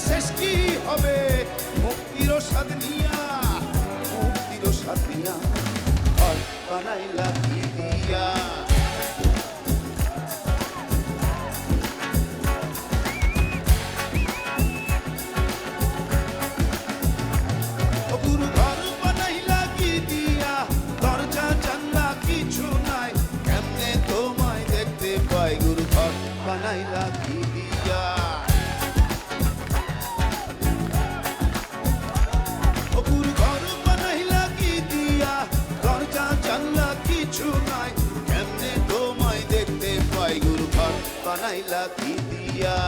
শেষ কি হবে মুক্তির স্বাদ নিয়া, মুক্তির স্বাদ নিয়া ঘর বানাইলা কি দিয়া। ও গুরু ঘর বানাইলা কি দিয়া, দরজা জানলা কিছু নাই, কেমনে তোমায় দেখতে পাই গুরু ঘর বানাইলা কি দিয়া। ও গুরু ঘর বানাইলা কি দিয়া, দরজা জানলা কিছু নাই, কেমনে তোমায় দেখতে পাই গুরু ঘর বানাইলা কি দিয়া।